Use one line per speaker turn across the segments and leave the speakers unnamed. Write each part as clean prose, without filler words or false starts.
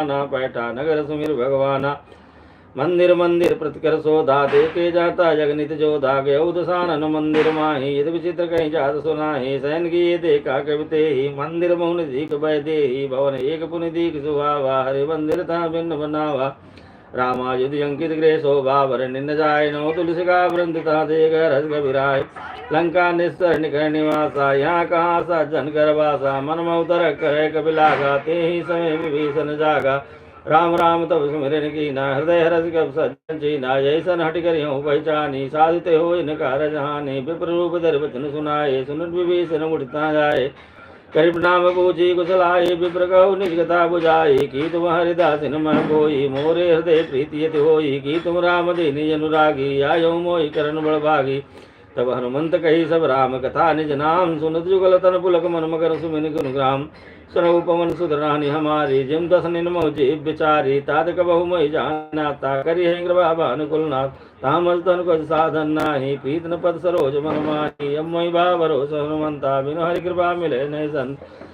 ना बैठा नगर सुमिर भगवाना। मंदिर मंदिर प्रतिकर सोधा देखे जाता जगनित जोधा गयो दसानन मंदिर माही यद विचित्र कहीं जात सुनाही सैन की ये देखा कविते ही मंदिर मोहन दीक बह दे भवन एक पुनि दीक सुहावा हरे मंदिर था भिन्न बनावा रामायुध अंकित गृह शोभा वर निन्न जाय नो तुलसी का वृंद था देख रस कविराय लंका निस्तर निकर निवासा यहाँ कहाँ सा जन कर वासा मन मऊतर करे कपिला गाते ही समय विभीषण जागा राम राम तब सुमिरन की ना हृदय हरस कब सज्जन चीना जैसन हट कर यूं पहचानी साधित हो इनका रजहानी विप्र रूप धर वचन सुनाए सुन विभीषण उठता जाए करीब नाम पूछी कुशलाए विप्र कहु निज कथा बुझाई की तुम हरिदासिन मन कोई मोरे हृदय प्रीति यति होई की तुम राम दीनी अनुरागी आयो मोहि करण बड़ भागी तब हनुमंत कही सब राम कथा निज नाम सुनत जुगल तन पुलक मन मकर सुमिन गुण ग्राम सुनऊ पवन सुधरानी हमारी जिम दस निन्मो जीव बिचारी तादक बहु मई जानाता करी है कृपा भानुकुलनाथ तामल तन कुछ साधन नाही प्रीत न पद सरोज मन माही अमोई भरोस हनुमंता बिनु हरि कृपा मिले नहीं संत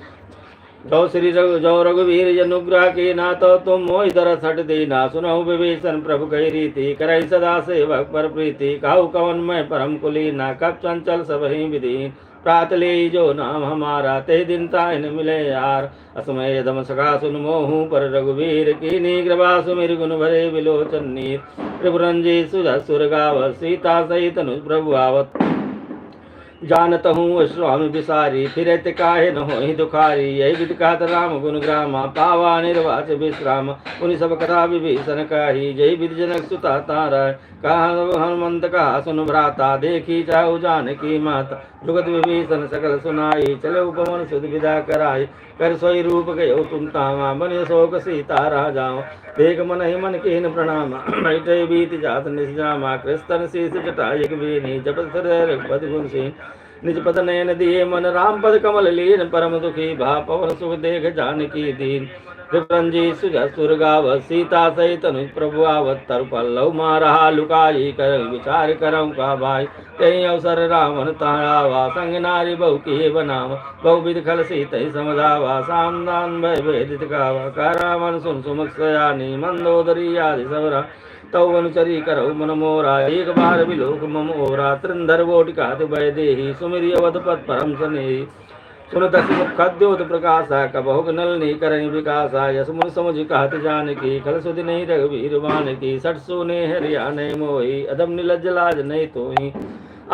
जो रघुवीर अनुग्रह की ना तो तुम मोहि दरस हट दीना सुनहु विभीषण प्रभु कही रीति करई सदा सेवक पर प्रीति काहु कवन मैं परम कुलीना कब चंचल सब ही विधीन प्रात ले जो नाम हमारा ते दिन ताइन मिले यार असमय दम सखा सुन मोहू पर रघुवीर की नी कृपा सुमिर गुण भरे विलोचन नीर त्रिपुरंजी सुर गावत सीता सहित अनुज प्रभु आवत जानत हूँ स्वामी बिसारी फिरत काहे न हो दुखारी यही विद कहत राम गुण ग्रामा पावा निर्वाच विश्राम उन सब कथा विभीषण काही जय विद जनक सुता तारा कहा हनुमंत कहा सुन भ्राता देखी चाहु जानकी माता जुगत विभीषण सकल सुनाई चले उपवन सुध विदा कराई कर सोई रूप गयो तुम तामा बन शोक सीता राजाओ देख मन ही मन कीन प्रणाम बैठे बीत जात निजामा कृष्ण शीस जटा एक बेनी जपत हृदय गुण सिंह निज पद नयन दिए मन राम पद कमल लीन परम दुखी भा पवन सुख देख जानकी दीन विप्रंजी सुर गावत सीता सहित अनुज प्रभु आवत तर पल्लव मारहा लुकाई कर विचार करम का भाई कहीं अवसर रावण तारावा संग नारी बहु की बनावा बहुविध खल सीत समझावा सामदान भय भेदित गावा का रावण सुन सुमुख सयानी मंदोदरी आदि सबरा तव अनुचरी करो मन मोरा एक बार विलोक मम ओरा त्रिंधर वोटिका भय देहि सुमिरि अवध पद परम सनेहि सुन दस मुखद्योत प्रकाशा कबहुक नलनी करणी विकासा यस मुन समुझ कहत जानकी खल सुधि नहीं रघुवीर बान की सठ सोने हरिया नहीं मोही अदम निलज लाज नहीं तोही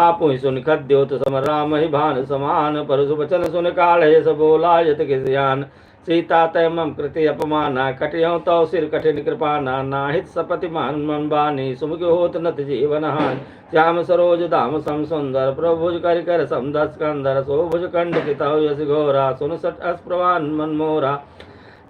आपु ही सुन खद्योत सम राम ही भान समान परसु वचन सुन काल है सब बोला यत किसयान सीता तय मम कृति अपमाना कटियों तव सिर कठिन कृपाना नाहित सपति मान मन बानी सुमुख होत नत जीवन हान श्याम सरोज धाम सम सुंदर प्रभुज कर कर समदस कंदर सोभुज कंड किताव यस घोरा सुन सट अस्प्रवान मन मोरा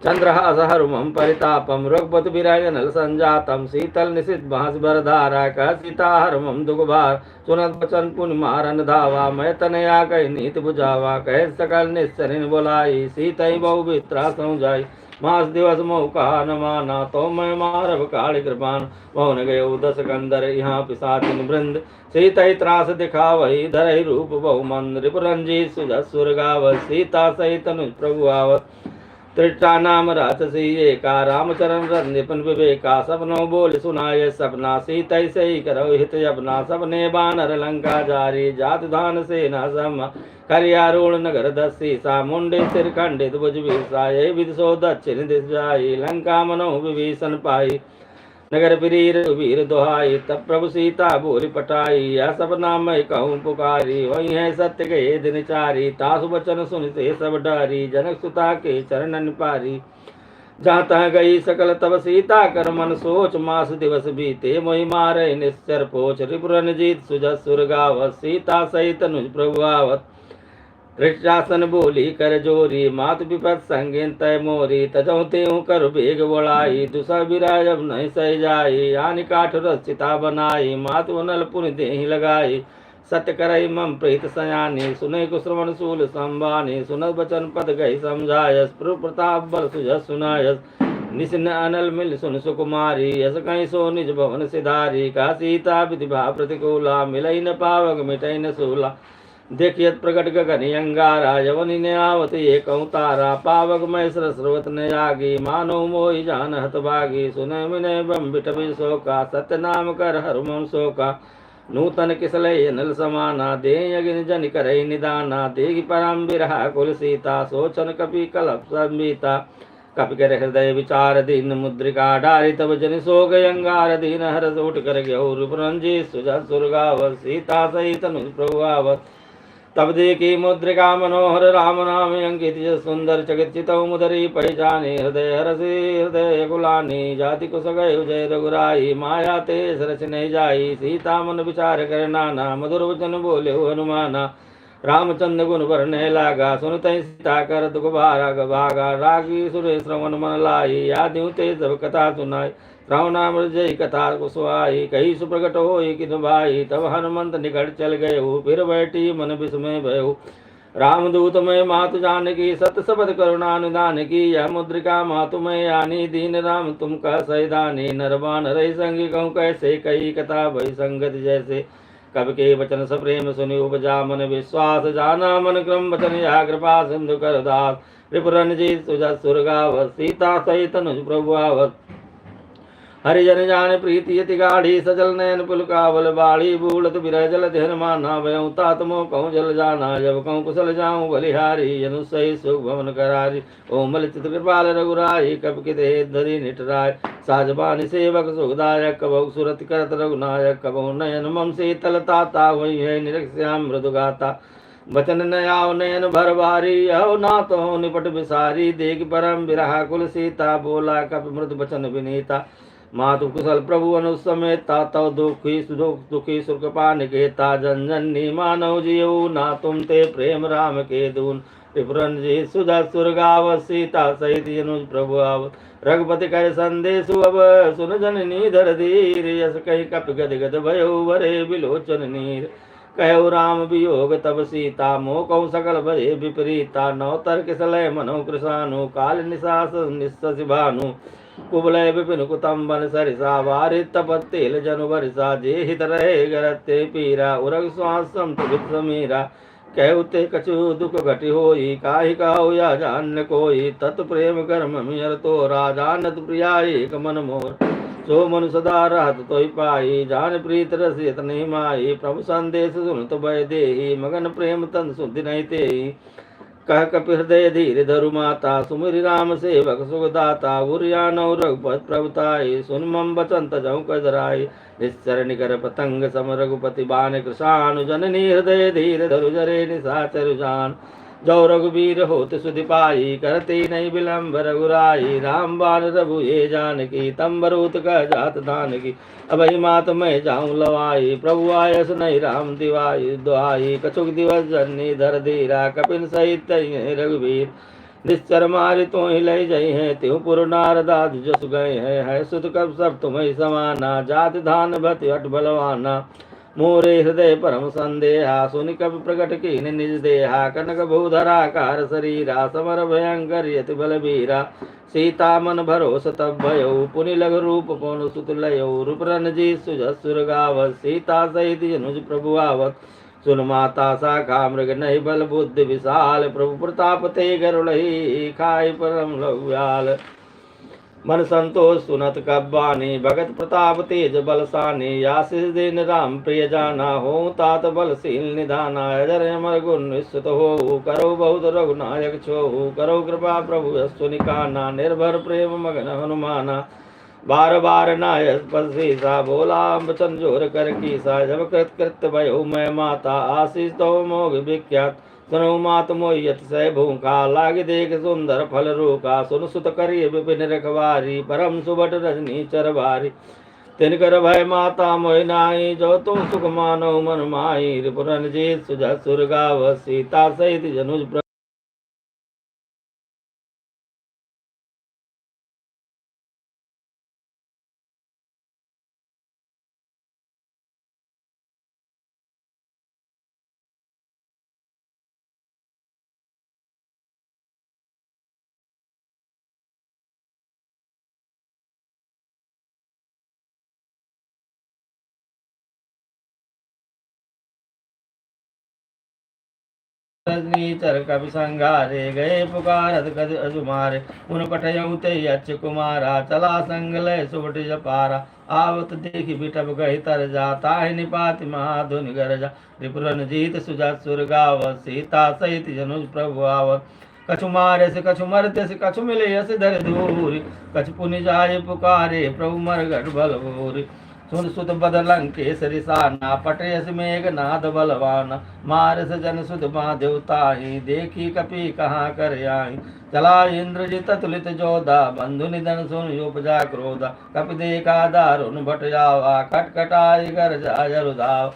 चंद्रहास हरुमं परितापम रघुपति विराजनल संजातम शीतल निशित बांस बरधारा कह सीता हरुमं दुगुभार सुनत बचन पुन मारन धावा मैं तनया कही नीत बुझावा कह सकल निश्चरिन बोलाई सीतई बहु वित्रा समझाई मास दिवस मोह कहा न माना तो मैं मारव काल कृपान मोहन गये दस कंदर यहाँ पिशाचिन वृंद सीतई त्रास दिखा वही धरहि रूप बहु मंद रिपुरंजी सुर गावत सीता सहित अनुज प्रभु आवत त्रिटा नाम राक्षसी एका रामचरण निपुण विवेका सपनो बोल सुनाये सपना सीतई से ही करो हित अपना सपने बानर लंका जारी जात धान सेना सम करियारूढ़ नगर दसी सा मुंडे सिर खंडित भुज वीसा ये विद सो दक्षिण दिश जाई लंका मनो विभीषण पाई नगर वीर वीर दोहाई तब प्रभु सीता बोली पटाई यह सब नाम मैं कहूँ पुकारी वही है सत्य के दिन चारी तासु वचन सुन से सब डारी जनक सुता के चरणन पारी जहाँ तह गई सकल तब सीता कर मन सोच मास दिवस बीते मोहि मारे निश्चर पोच रिपुरन जीत सुजस सुर गावत सीता सहित अनुज प्रभु आवत धृष्टासन बोली कर जोरी मात विपत संगीन तय मोरी तजौ तेहू कर बेग बोलाई दुसा विराज अब नहीं सह जाई आनि काठ रचिता बनाई मात नल पुन देहि लगाई सत्य करई मम प्रीत सयानी सुनय कुश्रवण सूल संबानी सुनत बचन पद गई समझायस प्रताप बल सुजस सुनायस निशिन अनल मिल सुन सुकुमारी यस कहीं सो निज भवन सिधारी का सीता विधि भा प्रतिकूला मिलई न पावक मिटई न सूला देखियत प्रकट गगन अंगारा यवनि न्यावत एक तारा पावक मय सरस्वत ने आगी मानो मोहि जान हत भागी सुने मिने बम बिटबि शोका सत्य नाम कर हरुमम शोका नूतन किसलय नल समाना दे अगिन जन करई निदाना देगी परम बिरहा कुल सीता सोचन कपि कलप संबीता कपि कर हृदय विचार दीन मुद्रिका डारी तब जन सोग अंगार दीन हरस उठ कर गौर पुरंजी सुजा सुरगावत सीता सहित नुज प्रभुआवत तब देखी मुद्रिका मनोहर राम नाम अंकित सुंदर चकित मुदरी पहचानी हृदय हरसी हृदय कुलानी जाति कुश गय जय रघुराई माया ते सरस नहीं जाई सीता मन विचार कर नाना मधुर वचन बोले हनुमाना रामचंद्र गुण भरने लागा सुनत सीता कर दुख भागा रागी सुरे श्रवण मन लाई आदि ते सब कथा सुनाई रावणामृत जय कथा कुशवाई कही सुप्रगट हो किन भाई तब हनुमंत निकट चल गए फिर बैठी मन विस्मय भयो रामदूत में मातु जानकी सत सबद करुणा निदान की यह मुद्रिका मातु में आनी दीन राम तुम कह सैदानी नरबान रही संगी कहूँ कैसे कही कथा भई संगत जैसे कब के वचन सप्रेम सुनि उपजा मन विश्वास जाना मन क्रम वचन या कृपा सिंधु कर दास रिपुरन जी सुजा सुरगावत सीता सहित अनुज प्रभु आवत हरिजन जान प्रीति यति गाढ़ी सजल नयन पुलकावल बाड़ी बूढ़त बिरह जल ध्यान माना भयऊ तातमो कहूँ जल जाना जब कहूँ कुशल जाऊँ बलिहारी जनु सही सुख भवन करारी ओमल चित कृपाल रघुराई कब कित धरी निटराय साजबानी सेवक सुखदायक कबहु सुरत करत रघुनायक कबहु नयन मम शीतल ताता वही है निरक्ष्याम मृदु गाता वचन नयाव नयन भर भारी हो ना तो निपट बिसारी देख परम बिरहा कुल सीता बोला कप मृद वचन विनीता मातु कुशल प्रभु अनुसमेता तव दुखी दुखी सुखपा निकेता जन जननी मानव जियो ना तुम ते प्रेम राम के दून विपुरन जी सुधा सुरगाव सीता सहित अनुज प्रभु आव रघुपति कर संदेशु अब सुन जननी धर धीर यस कही कप गद गद भयो वरे बिलोचन नीर कहो राम वियोग तब सीता मोह कहु सकल भय विपरीता नवतर किसलय मनो कृषानु काल निशास निस्सि भानु कुबलय विपिन कुतुम्बन सरिसा वारित तपत्तेल जनु बरिसा जे हित रहे गरते पीरा उरग श्वास संतुलित समीरा कहते कछु दुख घटि होई काहि कहो या जान कोई तत् प्रेम कर्म मियर तो राजानत प्रिया एक मन मोर सो मन सदा रहत तोहि पाई जान प्रीत रसियत नहीं माई प्रभु संदेश सुनत भय देहि मगन प्रेम तन सुधि नहीं तेहि कह कपि हृदय धीर धरु माता सुमिरि राम सेवक सुखदाता उरियानौ रघुपत प्रभुताई सुन मम बचन तजौ कजराई निश्चर निकर पतंग सम रघुपति बान कृशानु जननी हृदय धीर धरु जरे निशाचर जान जो रघुबीर होत सुधि पाई करते नहीं विलम्ब रघुराई राम बान रघु ये जानकी तम्बरूत कह जात धान की अभई मात मैं जाऊं लवाई प्रभु आयस नहीं राम दिवाई दुआई कछुक दिवस जननी धर धीरा कपिन सहित रघुवीर निश्चर मारि तो ही लय जई है त्यों पुर नारदास जस गए है सुत कब सब तुम्हें समाना जात धान भति हट बलवाना मोरे हृदय परम संदेहा सुनि कवि प्रकट कीन निज देहा कनक भूधराकार शरीरा समर भयंकर यति बलबीरा सीता मन भरोस तब भयो पुनि लघु रूप पौन सुत लयो रूप रन जी सुजसुर गावत सीता सहित अनुज प्रभु आवत सुन माता शाखा मृग नहीं बल बुद्धि विशाल प्रभु प्रताप ते गरुड़ही खाई परम लघुयाल मन संतोष सुनत कब्बानी भगत प्रताप तेज बलसानी आशीष दिन राम प्रिय जाना हो तात बलशील निधाना अजर अमर गुण निश्चित हो करो बहुत रघुनायक छो करो कृपा प्रभु यशुनिकाना निर्भर प्रेम मगन हनुमाना बार बार नायक पसीसा बोला बचन जोर कर कीसा जब कृत कृत भयो मैं माता आशीष तो मोग विख्यात सुनो मात मोयत सह भूखा लाग देख सुंदर फल रूखा सुन सुत करिय विपिन रखवारी परम सुबट रजनी चरवारी तिनकर भय माता मोहि नाई जो तुम सुख मानो मन माही रिपुरन जीत सुजा सुरगाव सीता सहित जनुज रजनीचर कवि संगारे गए पुकारत गज अजुमारे उन पठयऊ ते अच कुमारा चला संग लय सुबट जपारा आवत देखी बिटप गई तर जाता है निपाति महाधुनि गरजा रिपुरन जीत सुजा सुर गावत सीता सहित जनुज प्रभु आवत कछु मारे से कछु मरते से कछु मिले यस धर दूरी कछु पुनि जाय पुकारे प्रभु मरगढ़ बल भूरी सुन सुत बदलंग केसरी साना पटयस मेघ नाद बलवान मारस जन सुत मा देवताही देखी कपि कहाँ कर आई चला इंद्रजित तुलित जोधा बंधु निधन सुन उपजा क्रोधा कपि देखा दारुण भट जावा खटखटाई कर जाय रुधाव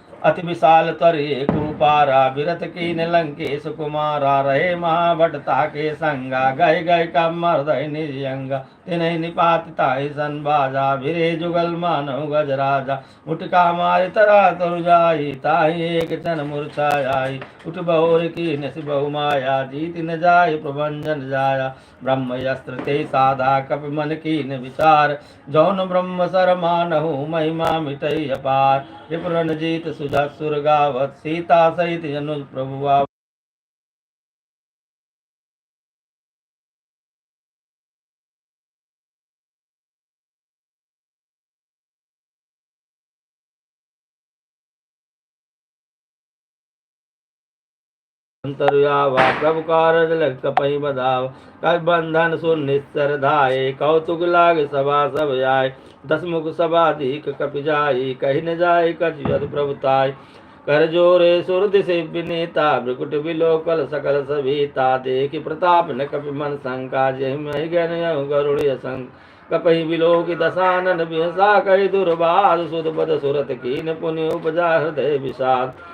अति विशाल तरिये कुपारा विरत कीन लंकेश कुमारा रहे महाभटता के संगा गए गए का मर्दय निजयंगा तिन्ह निपात ताहि सन बाजा भिरे जुगल मानव गजराजा उठका मारि तरा तरु जाई ताहि एक चन मूर्छा आई उठ बहुर की नस बहु माया जीत न जाय प्रभंजन जाया ब्रह्मयस्त्र ते साधा कपि मन कीन विचार जौन ब्रह्म सर मानहु महिमा मिटई अपार विपुरन जीत सुजा सुर गावत सीता सहित जनुज प्रभु अंतर्यावा प्रभु कारज लग कपहि बधाव कब बंधन सुन निस्सर धाये कौतुक लाग सभा सब आय दसमुख सभा दीक कपि जाई कही न जाय कछ यद प्रभुताय कर जोरे सुर दिशे विनेता भ्रकुट विलोकल सकल सभीता देखि प्रताप न कपि मन शंका जय महि गण गरुड़ संग कपहि विलोक दशानन बिहसा कहि दुर्बाद सुध बद सुरत कीन पुण्य उपजा हृदय विषाद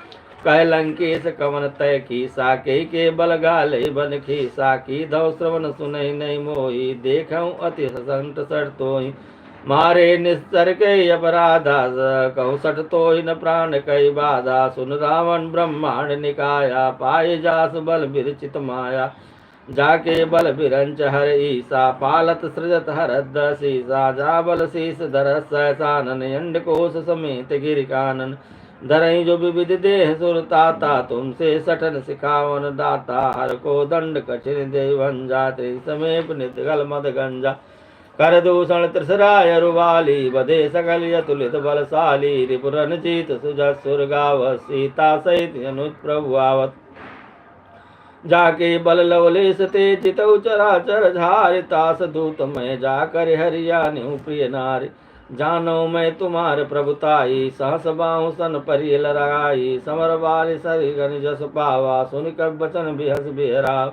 कह लंकेश कवन तय की साके के बल गाले बन खीसा की धव श्रवण सुनई नहीं मोही देखऊं अति संत सर तोहि मारे निस्तर के अपराधा कहूँ सट तो न प्राण कई बाधा सुन रावण ब्रह्मांड निकाया पाए जास बल विरचित माया जाके बल बिरंच हर ईसा पालत सृजत हरद सीसा जा बल शीस धर सहसानन अंड कोश समेत गिर कानन धरई जो विविध देह सुरताता तुमसे सठन सिखावन दाता हर को दंड कठिन देवन जाते समेप नित गल मद गंजा कर दूषण त्रिसराय रुवाली बधे सकल यतुलित बलशाली रिपुरन जीत सुजत सुर गावत सीता सहित अनुज प्रभु आवत जाके बल लवलेश ते चितौ चराचर झारि तास दूत मैं जाकर हरियाणु प्रिय नारी जानो मैं तुम्हार प्रभुताई सहस बाहु सन परिय लड़ाई समर बारि सरि गण जस पावा सुन कब बचन बिहस बिहरा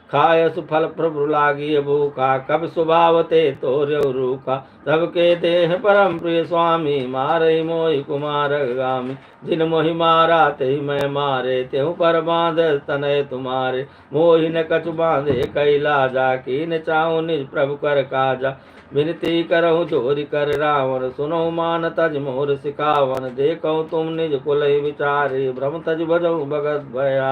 खाय सुफल प्रभु लागी भूखा कब सुभावते तोर्य रूखा सबके देह परम प्रिय स्वामी मारे मोहि कुमार गामी जिन मोहि मारा ते मैं मारे तेहु पर बांध तनय तुम्हारे मोहि न कछु बांधे कैलाजा की न चाहु निज प्रभु कर काजा विनती करहु चोरी कर रावण सुनो मान तज मोर सिखावन देखो तुम निज कुल विचारे भ्रम तज भजऊ भगत भया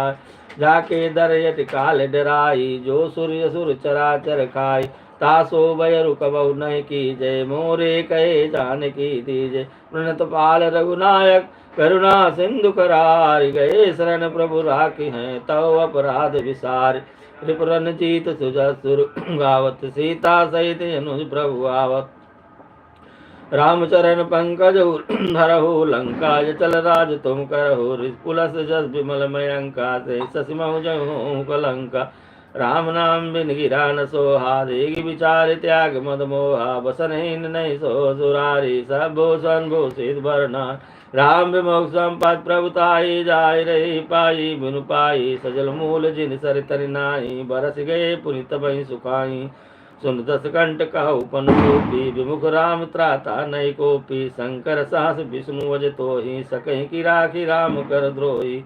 जाके दर यट काल डराई जो सूर्य सुर चराचर खाई तासो भय रुकबऊ नहीं की जय मोरे कहे जान की दीजय प्रणत पाल रघुनायक करुणा सिंधु करार गए शरण प्रभु राखी हैं तव अपराध विसार रिपुरन जीत सुजसुर गावत सीता सहित अनुज प्रभु आवत रामचरण पंकज धरहु लंका चल राज तुम करहु पुलस जस विमल मयंका से ससिमहु जहु कलंका राम नाम बिन गिरा न सोहा देगी विचार त्याग मद मोहा बसनहीन नहीं सो सुरारी सब भूषण भूषित भरना राम विमुख संपत प्रभुताई जाय रही पाई बिनु पाई सजल मूल जिन सर तरि नाई बरस गए पुनित बहि सुखाई सुन दस कंठ कहु पन गोपी विमुख राम त्राता नई कोपी शंकर साहस विष्णु वज तो ही सकहि की राखी राम कर द्रोही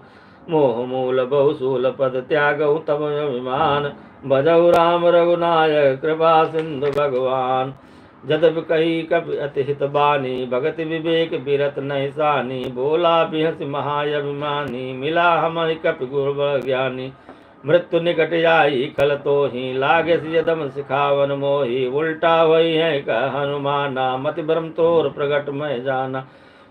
मोह मूल बहुशूल पद त्यागहु तब अभिमान भजहु राम रघुनायक कृपा सिंधु भगवान जदप कही कपि अतिहित बानी भगत विवेक बिरत नहीं सानी बोला बिहस महाअभिमानी मिला हम कपि गुरु ज्ञानी मृत्यु निकट आई खल तो ही लागे यदम सिखावन मोही उल्टा वही है कह हनुमाना मति भ्रम तोर प्रगट मैं जाना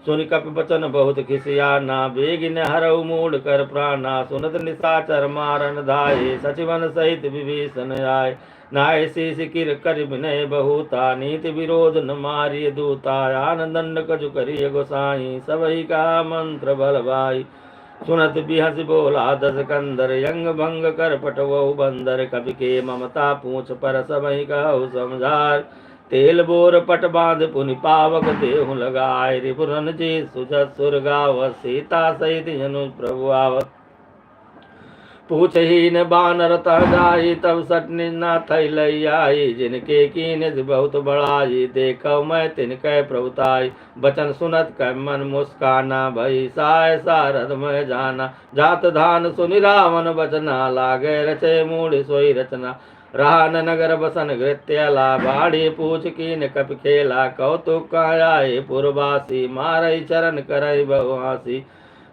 सुन कपि बचन बहुत खिसियाना, बेगिन हरऊ मूड कर प्राणा। सुनत निशाचर मारन धाये, सचिवन सहित विभीषण आए। नाय शीश किर कर विनय बहुता, नीति विरोध न मारिय दूता। आन दंड कजु करिय गोसाई, सबही का मंत्र बल भाई। सुनत बिहस बोला दस कंदर, यंग भंग कर पटवऊ बंदर। कवि के ममता पूछ पर सबही कहु समझार, तेल बोर पट बांध पुनि पावक देहु लगाय। रिपुरन जी सुजत सुर गावत, सीता सहित जनुज प्रभु आवत। पूछहीन बानर तह जाई, तब सट निजना थई लई आई। जिनके कीन बहुत बड़ाई, देखो मैं तिनकै प्रभुताई। बचन सुनत कै मन मुस्काना, भई साय सारद मैं जाना। जात धान सुनि रावण बचना, लागे रचे मूढ़ सोई रचना। रहा न नगर बसन गृत्यला, बाढ़ी पूछ कीन कपि खेला। कौतुक आए पुरवासी, मारई चरण करई बहुआसी।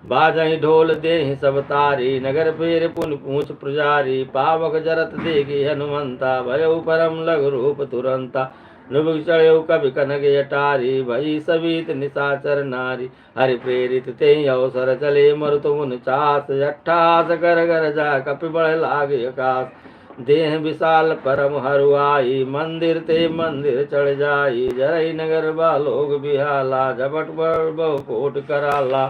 बाजहि ढोल देहि सब तारी, नगर फेर पुन पूछ पुजारी। पावक जरत देखी हनुमंता, भयउ परम लघु रूप तुरंता। नुबुक चढ़ऊ कवि कनक अटारी, भई सबीत निशाचर नारी। हरि प्रेरित तेहि अवसर चले, मरुत मुन चास। अट्ठास कर गर जा, कपि बढ़ लागे आकाश। देह विशाल परम हरुआई, मंदिर ते मंदिर चढ़ जाई। जरई नगर बालोग बिहाला, झपट पर बहु कोट कराला।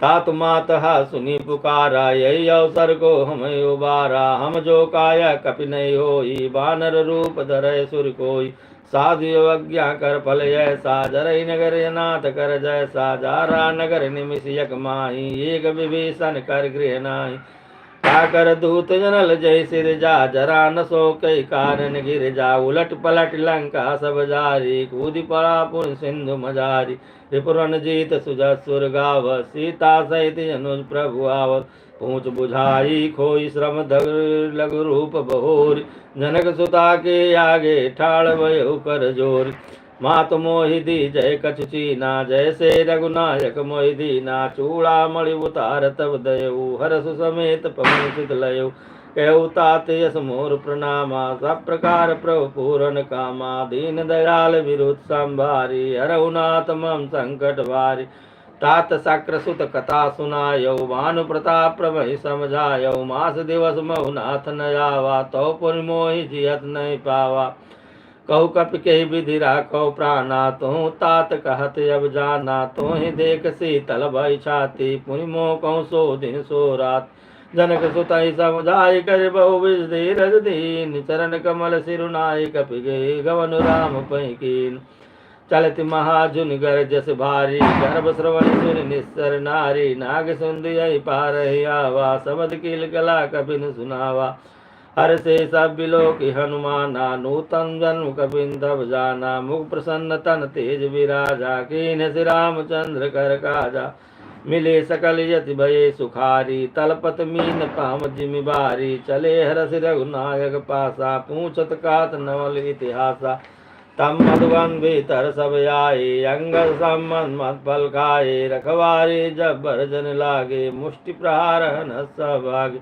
तात मातहा सुनी पुकारा, यही अवसर को हम उबारा। हम जो काया कपि नहीं होई, बानर रूप धरय सुर कोई। साधु अज्ञा कर फल ऐसा, जरई नगर नाथ कर जैसा। जारा नगर निमिष यक माही, एक विभीषण कर गृह नाही। काकर दूत जनल जय सिर जा, जरा न सो कई कारण गिर जा। उलट पलट लंका सब जारी, कूद पड़ा पुन सिंधु मजारी। रिपुरन जीत सुजत सुर गावत, सीता सहित अनुज प्रभु आवत। पूछ बुझाई खोई श्रम धर लघु रूप बहोरी। जनक सुता के आगे ठाड़ भयो कर जोरी। मात मोहि दी जय कछु चीना, जैसे रघुनायक मोहि दीना। चूड़ा मणि उतार तब दयऊ, हरसु समेत पवन सुत लयऊ। कहु तात यस मोर प्रणामा, सब प्रकार प्रभु पूरन कामा। दीन दयाल विरुद्ध संभारी, हरहु नाथ मम संकट भारी। तात शक्र सुत कथा सुनायौ, भानु प्रताप प्रभहि समझायौ। मास दिवस महु नाथ न आवा, तो पुनि मोहि जियत नहीं पावा। कहु कपि के विधि राखो प्राणा, तुहु तात कहत अब जाना। तुहि देख शीतल भई छाती, पुनि मोह कहु सो दिन सो रात। जनक सुतहि समुझाई, कर बहु विधि धीरज दीन। चरण कमल सिरुनाई, कपि गए गवन राम पै कीन। चलति महाजुन गर जस भारी, गर्भ श्रवण सुन निस्सर नारी। नाग सुंदय पारहि आवा, सबद कील कला कपिन सुनावा। हर से सब बिलोक हनुमाना, नूतन जन्म कपिन तब जाना। मुख प्रसन्न तन तेज विराजा, कीन्ह श्री रामचंद्र कर काजा। मिले सकल यति भये सुखारी, तलपत मीन पाम जिमि बारी। चले हरस रघुनायक पासा, पूछत कात नवल इतिहासा। तम मधुवन भीतर सब आए, अंगद सम्मन मत फल खाए। रखवारे जब बरजन लागे, मुष्टि प्रहार हनस भागे।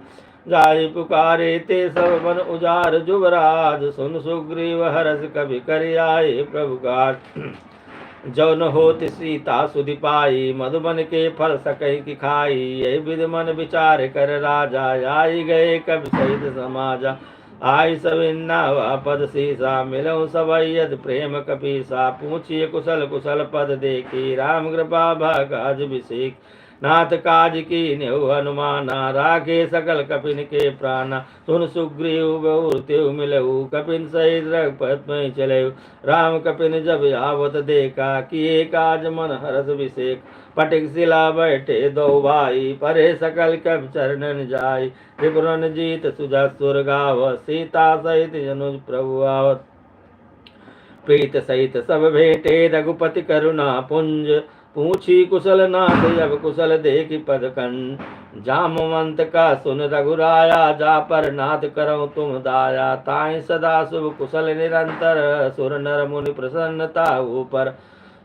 जाहि पुकारे ते सब बन उजार, जुबराज सुन सुग्रीव हरस कवि कर आए प्रभु काज। जौन होत सीता सुधि पाई, मधुबन के फल सकहि की खाई। यही विधि मन विचार कर राजा, आई गए कवि सहित समाजा। आई सविन्ना पद सीसा, मिलऊँ सबई यद प्रेम कपीसा। पूछिए कुशल कुशल पद देखी, राम कृपा भाग अभिषेक। नाथ काज की नेहु हनुमाना, राखे सकल कपिन के प्राणा। सुन सुग्रीव बहुर तेउ मिलऊ, कपिन सहित रघुपत में चलेऊ। राम कपिन जब आवत देखा, किए काज मन हरष विषेक। पटिक शिला बैठे दो भाई, परे सकल कपि चरणन जाई। त्रिपुरन जीत सुजत सुर गावत, सीता सहित अनुज प्रभु आवत। प्रीत सहित सब भेंटे, रघुपति करुणा पुंज। पूछी कुशल नाथ जब कुशल देखी पद कंज। जामवंत का सुन रघुराया, जा पर नाथ करऊँ तुम दाया। ताहि सदा शुभ कुशल निरंतर, सुर नर मुनि प्रसन्नता ऊपर।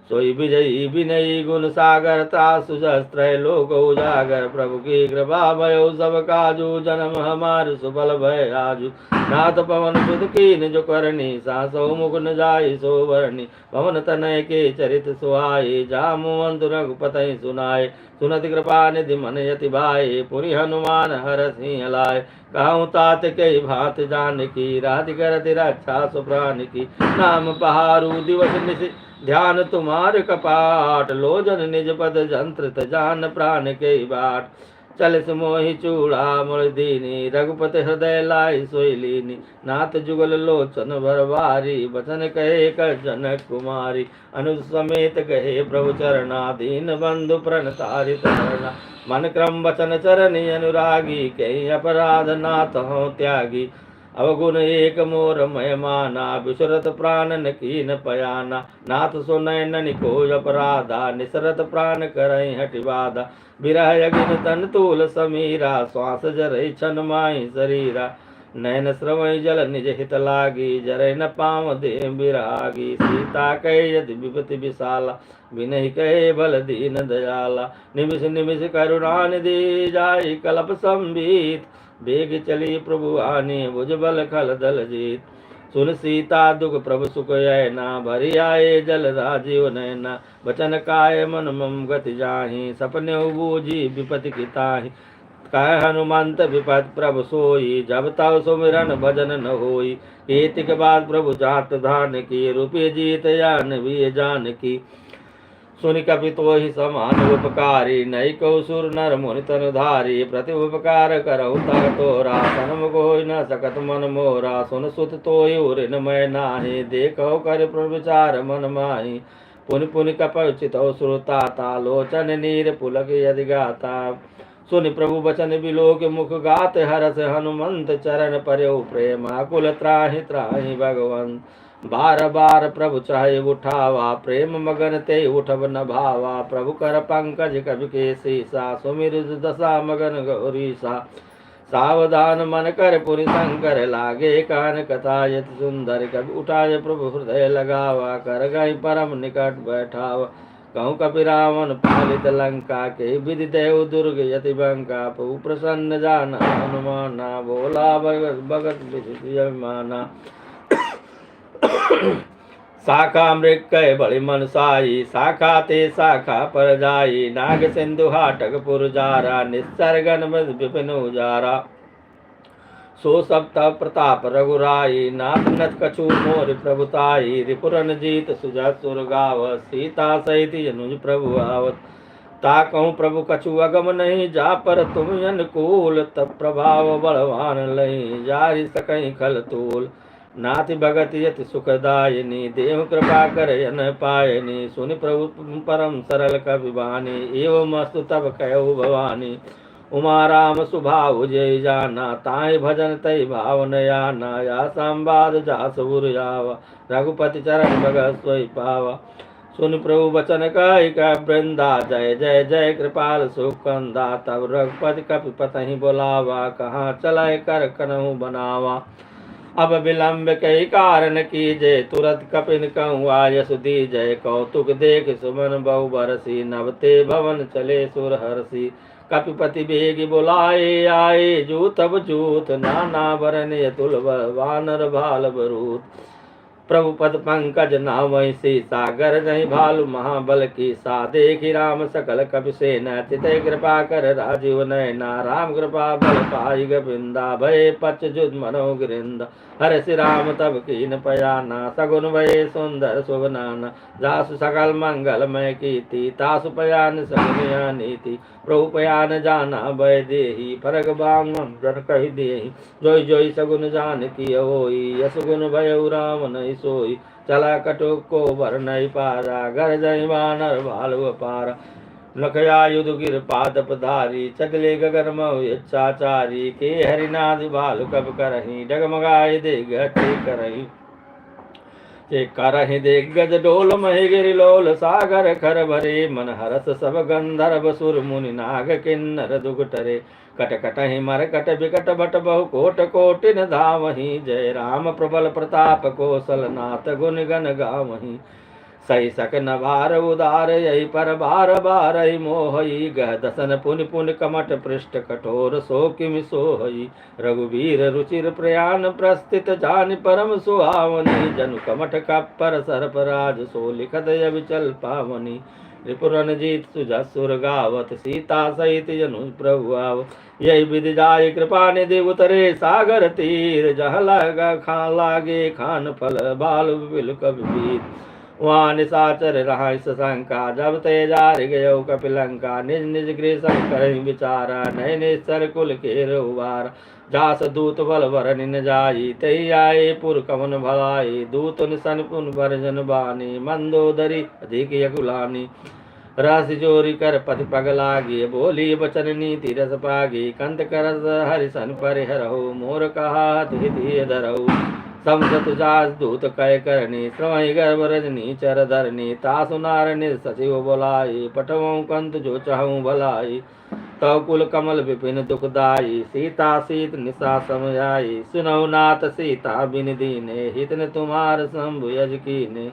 सोई विजयी विनयी गुण सागर तासु सहस्त्र लोक उजागर। प्रभु की कृपा भयो सब काजू जन्म हमार सुफल भय आजू। नाथ पवन सुत कीन जो करनी सासो मुख न जाय सो वरनी। पवन तनय के चरित सुहाए जामुवंत रघुपति सुनाए। सुनत कृपा निधि मन यति भाए पुरि हनुमान हर सिंह लाए। कहूँ तात के भात जान की राधि करति रक्षा सुप्राण की। नाम पहारू दिवस निशि ध्यान तुम्हार कपाट। लोजन निज पद जंत्रित जान प्राण के बाट। चल मोहि चूड़ा मुड़ दीनी रघुपति हृदय लाई सोई लीनी। नाथ जुगल लोचन भरवारी बचन कहे कर जनक कुमारी। अनुज समेत कहे प्रभु चरणा दीन बंधु प्रण तारित करना। मन क्रम वचन चरणी अनुरागी कहीं अपराध नाथ हो त्यागी। अवगुण एक मोर मय माना विसरत प्राणन कीन पयाना। नाथ सुनय ननि को अपराधा निसरत प्राण करई हटिवादा। बिरह अगिन तन तूल समीरा श्वास जरई छन माई शरीरा। नयन श्रवय जल निज हित लागी जरय न पाव दे बिरागी। सीता कहे यदि विपति विशाला विनय कहे बल दीन दयाला। निमिष निमिष करुणा निधि जाय कलप संबीत। बेग चली प्रभु आने भुज बल खल दल जीत। सुन सीता दुख प्रभु सुख ना भरी आए जल राजीव नैना। बचन काय मन मम गति जाहि सपने बूझी विपति की ताहि। काय हनुमंत विपत प्रभु सोई जब तव सुमिरन भजन न होई। केतिक बाद प्रभु जात धान की रूपी जीत यान भी जान की। सुनि कपि तोहि समान उपकारी नई कौसुर नर मुनि तन धारी। प्रति उपकार करहु तर तोरा तनम कोई न सकत मन मोरा। सुन सुत तोहि उरिन मैं नाहि देखो कर प्रविचार मन माहि। पुनि पुनि कपि चितौ श्रुता तालोचन नीर पुलक यदि गाता। सुनि प्रभु बचन बिलोक मुख गात हरस हनुमंत चरण पर्यु प्रेम कुल त्राहि त्राहि भगवंत। बार बार प्रभु चाहे उठावा प्रेम मगन ते उठब न भावा। प्रभु कर पंकज कवि के सीसा सुमिर दशा मगन गौरीसा। सावधान मन कर पुनि शंकर लागे कान कथा यति सुंदर। कवि उठाए प्रभु हृदय लगावा कर गई परम निकट बैठावा। कहूँ कपि रावण पालित लंका के विधि देव दुर्ग यति बंका। प्रभु प्रसन्न जाना हनुमाना बोला भगत भगत विधि माना। शाखा मृग कह बड़े मन साई शाखा ते शाखा पर जाई। नाग सिंधु हाटक पुर जारा निस्सर्गन विपिन उजारा। सो सब तब प्रताप रघुराई नाथ नथ कछु मोर प्रभुताई। रिपुरन जीत सुजा सुर गावत सीता सहित अनुज प्रभु आवत। ता कहूँ प्रभु कछु अगम नहीं जा पर तुम अनुकूल। तब प्रभाव बलवान लही जारि सकहीं खल तूल। नाथ भगत यति सुखदायिनी देव कृपा कर यन पायनी। सुनि प्रभु परम सरल कवि बानी एवं मस्तु तब कहु भवानी। उमा राम सुभाव जय जाना ताहि भजन तय भावन याना। या संवाद जास उर जावा रघुपति चरण भगत सोई पावा। सुन प्रभु वचन का वृंदा जय जय जय कृपाल सुकंदा। तब रघुपति कपि पतहि बोलावा कहाँ चलाय कर कनहु बनावा। अब विलंब कई कारण की जय तुरंत कपिन कहूँ आयस दी जय। कौतुक देख सुमन बहु बरसी नवते भवन चले सुर हरसी। कपिपति बेगी बुलाए आए जूत तब जूत नाना वरन अतुल वानर भाल बरूत। प्रभु पद पंकज नामय से सागर नहीं भालु महाबल की सा। देखी राम सकल कपि सेना चितय कृपा कर राजीव नयना। राम कृपा बल पाई गोविंदा भय पच जुद मनो गिरिंदा। हर श्री राम तब कीन पयाना सगुन भय सुंदर सुभनाना। जासु सकल मंगल मय कीर्ति तासु पयान सगुन नीति। प्रभु पयान जाना भय देहि फरक बाम जन कहि देहि। जोई जोई सगुन जान की होई यस गुण भय राम नहीं सोई। चला कटुक को भर नहीं पारा घर जय वानर भालु पारा। लखया युध गिर पाद पधारी चकले गगन मऊ इच्छाचारी। के हरिनाथ भालु कब करही डगमगाए दे गति करही। के करहि देख गज डोल महि गिरि लोल सागर खर भरे। मन हरस सब गंधर्व सुर मुनि नाग किन्नर दुगटरे। कट कटहि मर कट बिकट बट बहु कोट कोटिन धावहि। जय राम प्रबल प्रताप कौशल नाथ गुण गण गावहि। सही सक न भार उदार यही पर बार बार ही मोहई गह दसन पुन पुन कमट पृष्ठ कठोर सो किमि सोहई रघुवीर रुचिर प्रयाण प्रस्थित जान परम सुहावनी जनु कमठ कपर सरपराज सो लिखत अविचल पावनी रिपुरन जीत सुजसुर गावत सीता सहित जनु प्रभु आव यही विधि जाय कृपा निधि उतरे सागर तीर जहाँ लगा खान लागे खान फल बाल बिल कबीर वहाँ निशाचर रहा शंका जब तेजार गयो कपिलंका निज निज गृह शंकर विचारा नय निश्चर कुल के रुवार जास दूत बल वर निन जाई तई आए पुर कवन भलाई दूत निसन पुन वर्जन बानी मंदोदरी अधिक यकुलानी रस जोरी कर पति पग लागे बोली बचन नीति रस पागे कंत करस हरिसन परिहरहु मोर कहा हिति धरहु समसत जास दूत कय करनी श्रवई गर्भ रजनी चर धरनी तासु नारनि सचिव बोलाई पठवऊ कंत जो चाहूं भलाई तव कुल कमल विपिन दुखदाई सीता सीत निशा समझाई सुनौ नाथ सीता बिन दीने हितन तुम्हार शंभु यज कीने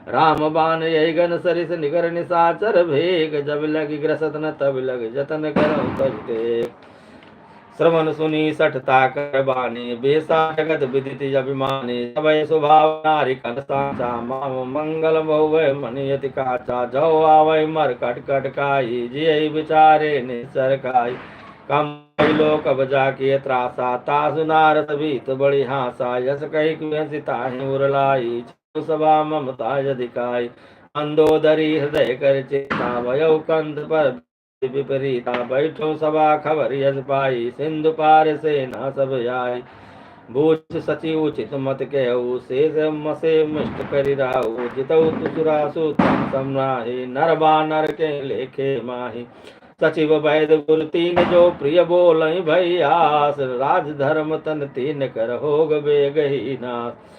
राम बाण यही गन सरिस निगर निशाचर भेग जब लग ग्रसत न तब लग जतन करौ तज देख श्रवण सुनी सठता कर बानी बेसा जगत विदित अभिमानी सबय स्वभाव नारी कन साचा माम मंगल बहुवय मनियति काचा जौ आवय मर कट कट काई जिय विचारे निसर काई कम लोक बजा के त्रासा तासु नारद भीत बड़ी हासा यस कही कुसिता उरलाई सभा ममता यदिकाय मंदोदरी हृदय कर चेता वयो कंध पर विपरीता बैठो सभा खबर यज पाई सिंधु पार से न सब आय बूझ सची उचित मत कहु शेष मसे मिष्ट करि राहु जितौ तुसुरासु तम समराहि नर बानर के लेखे माहि सचिव वैद गुरु तीन जो प्रिय बोलहि भैयास राज धर्म तन तीन कर होग बेगहि नाथ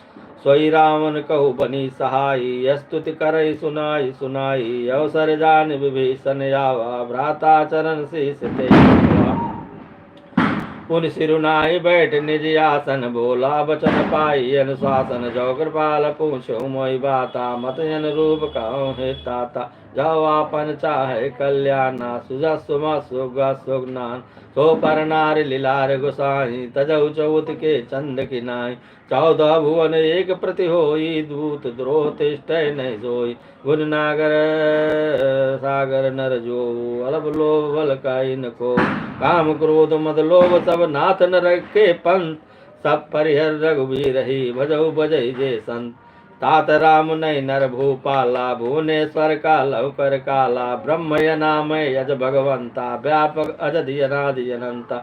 सोई रावण कहु बनी सहाई स्तुति करई सुनाई सुनाई अवसर जान विभीषण आवा भ्राता चरण शीस ते पुन सिरुनाई बैठ निज आसन बोला बचन पाई अनुशासन जो कृपाल पूछो मोई बाता मत जन रूप कहूँ हे ताता जाओ आपन चाहे कल्याणा सुजा सुमा सुगा सुगनान सो पर नार लीलार गोसाई तजौ चौथ के चंद की नाई 14 भुवन एक प्रति होई दूत द्रोह तिष्ठै नहीं सोई गुण नागर सागर नर जो अलब लोभ बल काई न को काम क्रोध मद लोभ सब नाथ न रखे पंथ सब परिहर रघुबीर ही भजौ बजै जे संत तात राम नय नर भूपाला भुवनेश्वर का लव कर काला ब्रह्म नामय यज भगवंता व्यापक अजधि अनादि अनंता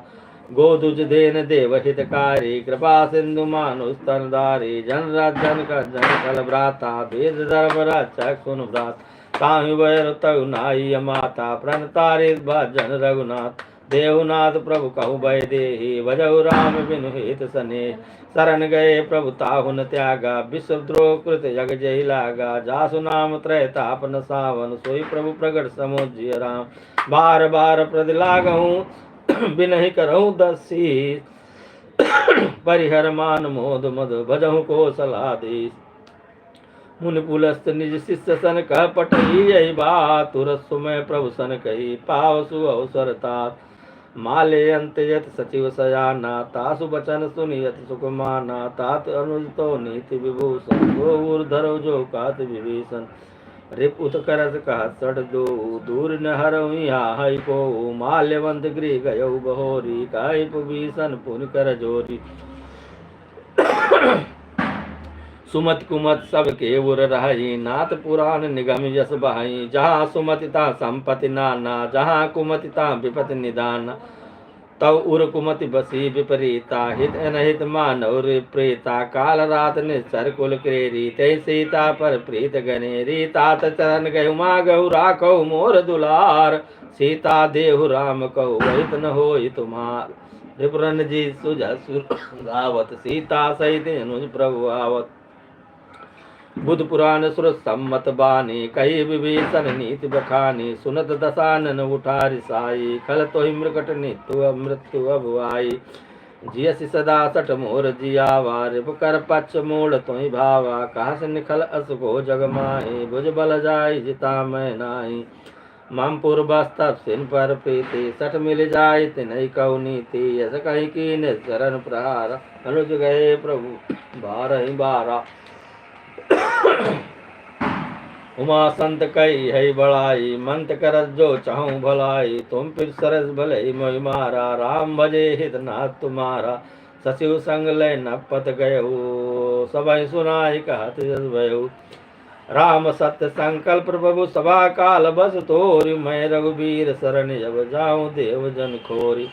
गोदुज देन देव हितकारी कृपा सिंधु मानुस्तनधारी जन जन का जन कल भ्राता वेद धर्म रक्षक सुन भ्रात ताहि वैर तगु नाई माता प्रण तारे भजन रघुनाथ देवनाथ प्रभु कहु भय देहि भजौ राम बिनु हित सने शरण गए प्रभु ताहुन त्यागा विश्वद्रोह कृत जग जय लागा जासु नाम त्रय तापन सावन सोई प्रभु प्रगट समुज्य राम बार बार प्रद लागहूँ बिनहि करहूँ दसी परिहर मान मोद मद भजहु कौशलाधीश मुनि पुलस्त निज शिष्य सन कह पटही यही बात तुरत सुमय प्रभु सन कही पावसु अवसर तात माले अंत यत सचिव सयाना तासु बचन सुनियत सुकुमाना तात अनुज तो नीति विभूषण दो धरो जो कात विभीषण रिप उत करस कह सठ दो दूर न हरऊ हाई को माल्यवंत गृह गयो बहोरी काई भीषण पुन कर जोरी सुमत कुमत सब के उर रही नाथ पुराण निगम यस बहाई जहाँ सुमतिता संपत्ति नाना जहाँ कुमतिता विपत निदान तव उर कुमति बसी विपरीता हित अनहित मानव प्रीता काल रात निश्चर कुल क्रेरी ते सीता पर प्रीत गनेरी तात चरण गहु मा गहु राखो मोर दुलार सीता देहु राम कहु वहित न होई तुम्हार रिपुरन जी सुजा सुर गावत सीता सहित अनुज प्रभु आवत बुध पुराण सुर सम्मत बानी कही विभीषण नीति बखानी सुनत दशानन उठारि साई खल तो मृकट नित्य मृत्यु अभुआई जियसि सदा सठ मोर जियावा रिप कर पक्ष मूल तुहि भावा कहस निखल अस को जग माहि भुज बल जाय जिता मैं नाही मम पूर्वस्तप सिन पर प्रीति सठ मिल जाय तिनहि कौ नीति यस कहि कीन चरण प्रहार अनुज गए प्रभु बारहि बारा उमा संत कई है बड़ाई मंत करस जो चाहूं भलाई तुम फिर सरस भले मोहि मारा राम भजे हित नाथ तुम्हारा सचिव संग लय नपत गयऊ सबहि सुनाई कहत जस भयऊ राम सत्य संकल्प प्रभु सभा काल बस तोरि मैं रघुबीर शरण जब जाऊं देव जन खोरी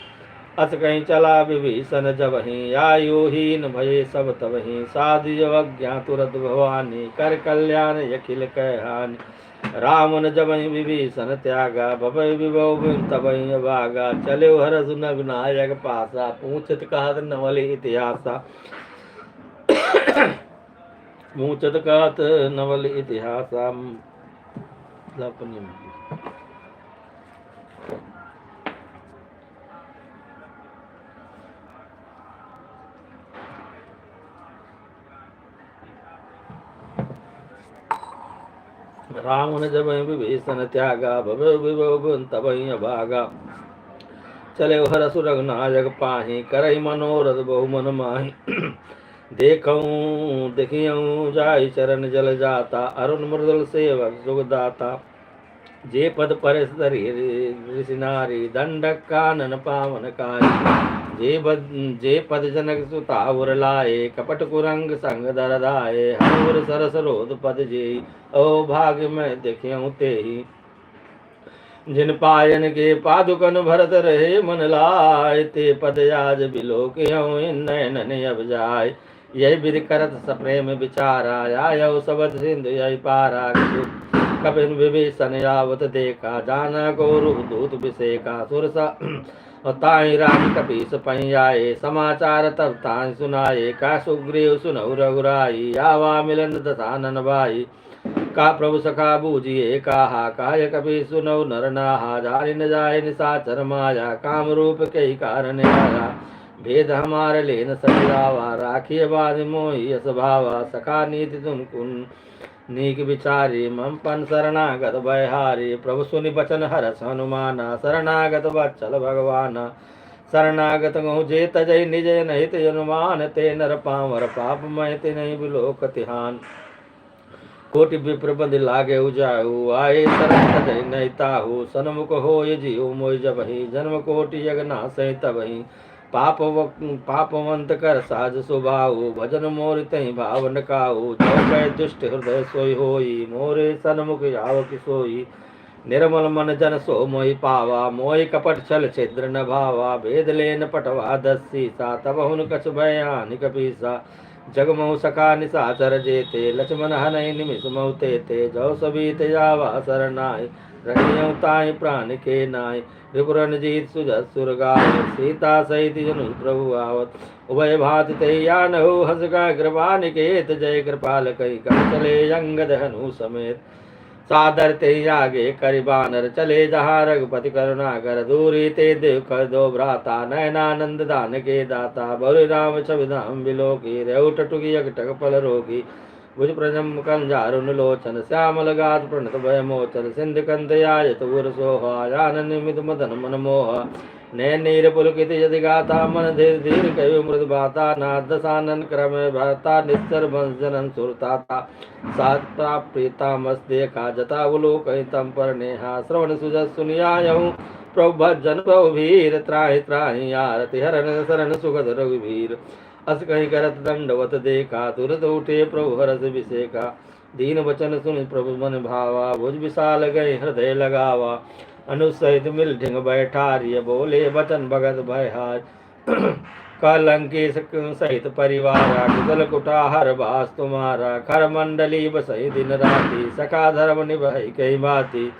अस कहीं चला विभीषण जबहि आयुहीन भये सब तबहि साधु अज्ञा तुरत भवानी कर कल्याण यखिल कहहानि रामन जबहि विभीषण त्यागा भवै विभव तबहि अभागा चले हर सुनग नायक पासा पूछत कहत नवल इतिहासा पूछत कहत नवल इतिहासा रावण जब विभीषण त्यागा भव विभव तबहि अभागा चले हर सुरग नायक पाही करहि मनोरथ बहु मन माही देखऊं देखियऊं जाय चरण जल जाता अरुण मृदुल सेवक सुखदाता जे पद पर ऋषि नारी दंडक कानन पावन कारी जे पद जनक सुतावर लाए कपट कुरंग संग दरदाए हर सरस रोध पद जे ओ भाग्य में देखियऊं ते ही जिन पायन के पादुकन भरत रहे मन लाए ते पद आज बिलोकियऊं इन नयन अब जाय यही विधि करत सप्रेम विचारा आयो सबद सिंधु यही पारा कपिन विभीषण यावत देखा जाना को रूप दूत विषेका सुरसा ताई राम कपीस पही आए समाचार तब ताई सुनाए का सुग्रीव सुनऊ रघुराई आवा मिलन दशानन भाई का प्रभु सखा बूझिए कहा काय कपि सुनऊ नर नाहा जारि न जाय निशाचर माया काम रूप कई कारण आया भेद हमार लेन सजावा राखिय बाद मोहि यस भावा सखा नीति तुम कुन नीक विचारी मम पन शरणागत बहारी प्रभु सुनि बचन हरस हनुमाना शरणागत वत्सल भगवाना शरणागत गहु जे तजय निज नहित हनुमान ते नर पावर पाप मय ते नहीं बिलोक तिहान कोटि विप्र बंद लागे उजाऊ आए शरण तजय नहीं ताहू सन्मुख होय जीव मोय जबहि जन्म कोटि यग नासै तबहि पापवंत कर साज सुभाऊ भजन मोर तहि भावन काऊ जो कह दुष्ट हृदय सोई होई मोरे सन्मुख आव कि सोई निर्मल मन जन सो मोहि पावा मोहि कपट छल छिद्र न भावा भेद लेन पटवा दसी सा तब हुन कछ भयान कपीसा जगमऊ सखा निशाचर जेते लक्ष्मण हनहि निमिष मऊ ते जो सबीत जावा सरनाय रहियऊ ताहि प्राण के नाय रिपुरन जीत सुजत सुरगाय सीता सहित जनु प्रभु आवत उभय भात ते यानहु हस का कृपा निकेत जय कृपाल कही कर चले अंगद हनु समेत सादर ते आगे करि बानर चले जहाँ रघुपति करुणा कर दूरी ते देव कर दो भ्राता नयनानंद दान के दाता बरु राम छविधाम बिलोकी रेउ टटुकी यकटक पल रोगी भुज प्रजम कंजारुन लोचन श्यामल गात प्रणत भय मोचन सिंध कंदयायत उर सोहा यान निमित मदन मन मोह नैन नीर पुलकित यदि गाता मन धीर धीर कवि मृद बाता नाथ दशानन क्रम भरता निस्तर भंजन सुरताता साता प्रीता मस्तेका जता उलोक तम पर नेहा श्रवण सुजत सुनियायहु प्रभु भजन प्रभु वीर त्राहि त्राहि आरति हरण शरण सुगत रघुवीर अस कहीं करत दंडवत देखा तुरत उठे प्रभु हरस विषेका दीन वचन सुन प्रभु मन भावा भुज विशाल गए हृदय लगावा अनुसहित मिल ढिंग बैठारिय बोले वचन भगत भयहार कलंकी सहित परिवारा कुशल कुटाहर बास तुम्हारा खर मंडली बसई दिन राति सखा धर्म निभई कई बाती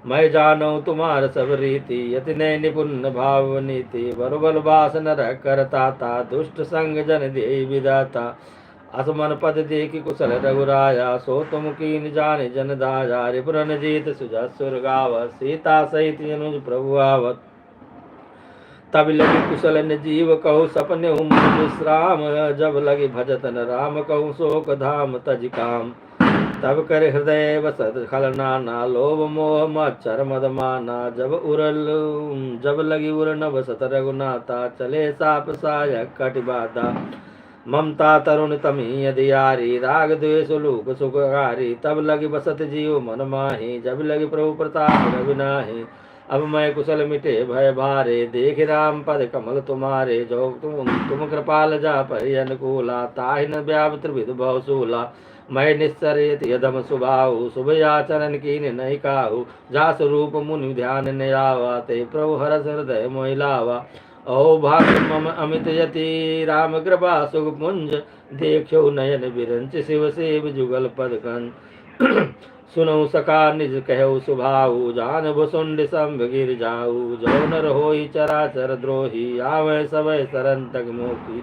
मैं जानो तुम्हार सब रीति यति नय निपुण भाव नीति बरुबल बास नर करता ता दुष्ट संग जन दे विदाता असमन पद देखि कुशल रघुराया सो तुम कीन जाने जन दाया रिपुरन जीत सुजत सुर गावत सीता सहित अनुज प्रभु आवत तब लगी कुशल न जीव कहु सपने मन विश्राम, जब लगी भजतन राम कहु शोक धाम तज काम। तब कर हृदय बसत खल नाना, लोभ मोह मच्छर मद माना। जब लगी उर न बसत रघुनाथा, चले साप सायक कटि बाधा। ममता तरुण तमी अधियारी, राग द्वेष लूप सुखकारी। तब लगी बसत जीव मन माही, जब लगी प्रभु प्रताप रविनाही। अब मैं कुशल मिटे भय भारे, देख राम पद कमल तुम्हारे। जो तुम कृपाल जा परि अनुकूला, ताहि न व्याप त्रिविध भव सूला। मैं निश्चरित यदम सुभाऊ, शुभ आचरण कीन नहीं काहू। जास रूप मुनि ध्यान न आवा, ते प्रभु हरस हृदय मोहि लावा। ओ भाग्य मम अमित यति, राम कृपा सुख पुंज। देखो नयन बिरंच, शिव सेव जुगल पद कंज। सुनऊ सका निज कहु सुभाऊ, जान भुसुंड संभ गिर जाऊ। जो नर होई चराचर द्रोही, आवे सवै सरन तक मोही।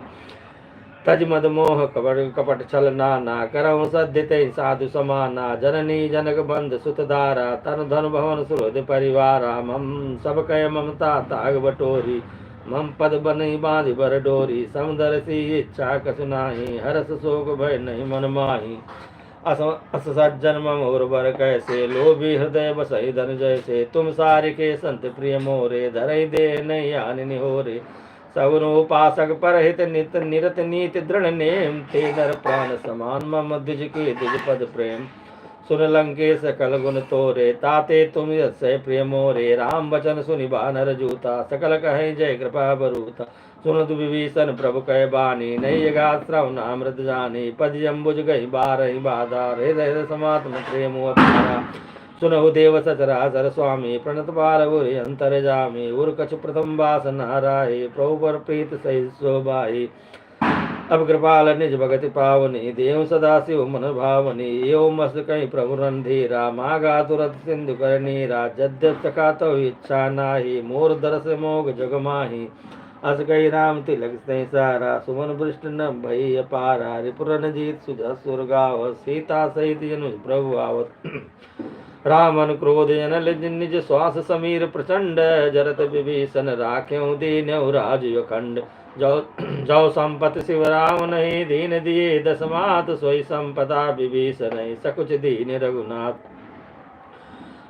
तज मद मोह कपट छल नाना, करहु सद्य ते साधु समाना। जननी जनक बंध सुत दारा, तन धन भवन सुहृद परिवारा। मम सब कह ममता ताग बटोरी, मम पद बनी बांधि बर डोरी। समदर्शी इच्छा कछु नाही, हरस शोक भय नहीं मन माही। अस सज्जन मम उर्वर कैसे, लोभी हृदय बसई धन जैसे। तुम सारि के संत प्रिय मोरे, धरई दे नहीं आनि निहोरे। सगुन उपासक परहित नित निरत नीति दृढ़ नेम, ते नर प्राण समान मम द्विज के द्विज पद प्रेम। सुन लंकेश सकल गुण तोरे, ताते तुम यस्य प्रिय मोरे। राम वचन सुनि बानर जूता, सकल कहे जय कृपा बरूता। सुनत विभीषण प्रभु कह बानी, नहीं गात श्रवणामृत जानी। पद अम्बुज गई बारहि बाधा, हृदय समात्म प्रेम अपारा। सुनहु देव सचराचर स्वामी, प्रणत बाल गुरि अंतर जामी। उर कछु प्रथम बास नाराही, प्रभु पर प्रीत सहित शोभाई। अब कृपाल निज भगति पावनी, देव सदा शिव मन भावनी। यो मस्त कहीं प्रभु रणधीरा, मागा तुरत सिंधु कर नीरा। जद्यप सका तो इच्छा नाही, मोर दरस मोग जग माही। अस कही राम तिलक सही सारा, सुमन वृष्ट न भई अपारा। रिपुरन जीत सुजस सुर गावत, सीता सहित जनु प्रभु आवत। रामन क्रोध जनल निज श्वास समीर प्रचंड, जरत विभीषण राख्यऊ दीन्यऊ राज अखंड। जो संपत शिव राम नहीं, दीन दिए दसमात। सोई संपदा विभीषण नहीं, सकुच दीन रघुनाथ।